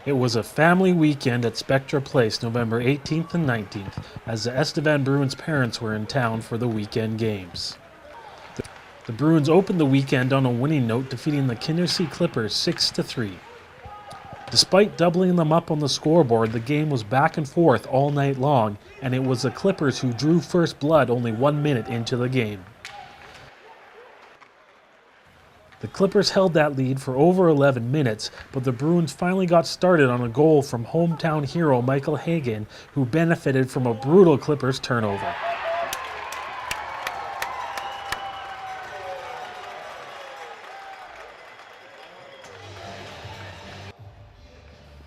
It was a family weekend at Spectra Place November 18th and 19th as the Estevan Bruins parents were in town for the weekend games. The Bruins opened the weekend on a winning note, defeating the Kindersely Klippers 6-3. Despite doubling them up on the scoreboard, the game was back and forth all night long, and it was the Clippers who drew first blood only 1 minute into the game. The Clippers held that lead for over 11 minutes, but the Bruins finally got started on a goal from hometown hero Michael Hagen, who benefited from a brutal Clippers turnover.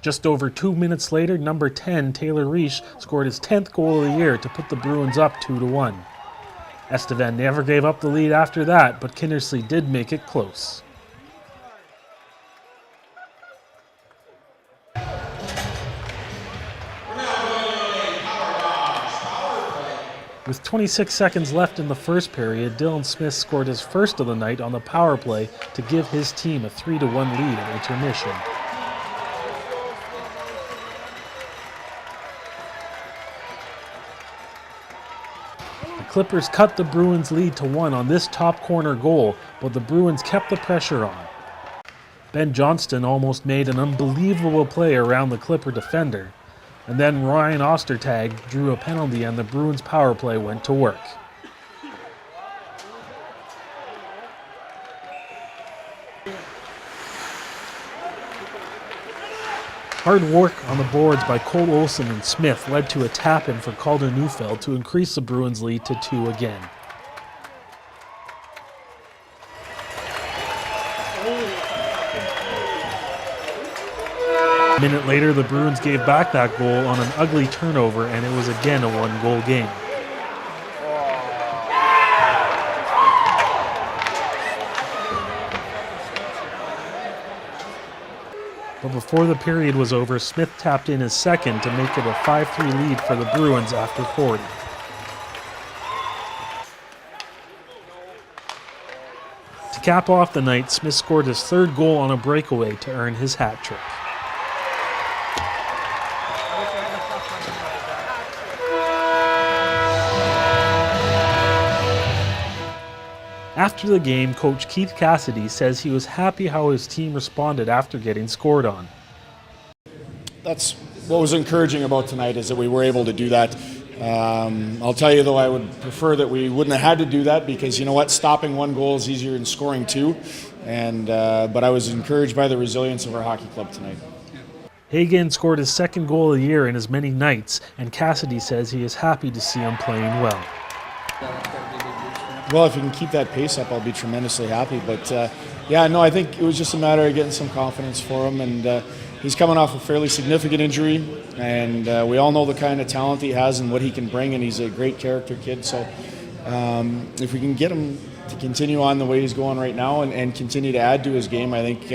Just over 2 minutes later, number 10, Taylor Reich, scored his 10th goal of the year to put the Bruins up 2-1. Estevan never gave up the lead after that, but Kindersley did make it close. With 26 seconds left in the first period, Dylan Smith scored his first of the night on the power play to give his team a 3-1 lead at intermission. The Clippers cut the Bruins' lead to 1 on this top corner goal, but the Bruins kept the pressure on. Ben Johnston almost made an unbelievable play around the Clipper defender, and then Ryan Ostertag drew a penalty and the Bruins' power play went to work. Hard work on the boards by Cole Olsen and Smith led to a tap-in for Calder Neufeld to increase the Bruins' lead to 2 again. A minute later, the Bruins gave back that goal on an ugly turnover, and it was again a 1-goal game. But before the period was over, Smith tapped in his second to make it a 5-3 lead for the Bruins after 40. To cap off the night, Smith scored his third goal on a breakaway to earn his hat trick. After the game, coach Keith Cassidy says he was happy how his team responded after getting scored on. That's what was encouraging about tonight, is that we were able to do that. I'll tell you though, I would prefer that we wouldn't have had to do that, because you know what, stopping 1 goal is easier than scoring 2. But I was encouraged by the resilience of our hockey club tonight. Hagen scored his 2nd goal of the year in as many nights, and Cassidy says he is happy to see him playing well. Well, if you can keep that pace up, I'll be tremendously happy. But yeah, no, I think it was just a matter of getting some confidence for him. And he's coming off a fairly significant injury, and we all know the kind of talent he has and what he can bring, and he's a great character kid. So if we can get him to continue on the way he's going right now and continue to add to his game, I think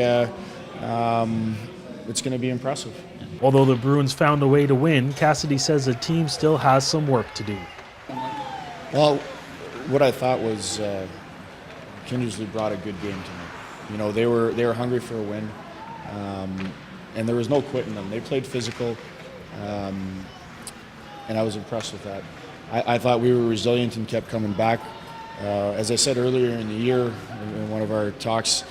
it's going to be impressive. Although the Bruins found a way to win, Cassidy says the team still has some work to do. Well, what I thought was Kindersley brought a good game tonight. You know, they were hungry for a win, and there was no quitting them. They played physical, and I was impressed with that. I thought we were resilient and kept coming back. As I said earlier in the year in one of our talks,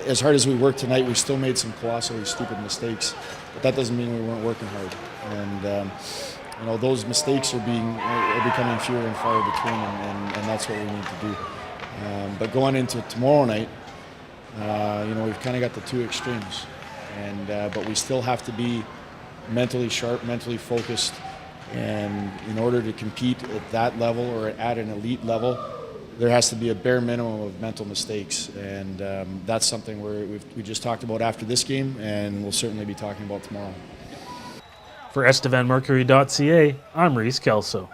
as hard as we worked tonight, we still made some colossally stupid mistakes, but that doesn't mean we weren't working hard. And you know, those mistakes are becoming fewer and far between, and that's what we need to do. But going into tomorrow night, you know, we've kind of got the 2 extremes, but we still have to be mentally sharp, mentally focused, and in order to compete at that level or at an elite level, there has to be a bare minimum of mental mistakes, and that's something we just talked about after this game, and we'll certainly be talking about tomorrow. For EstevanMercury.ca, I'm Reese Kelso.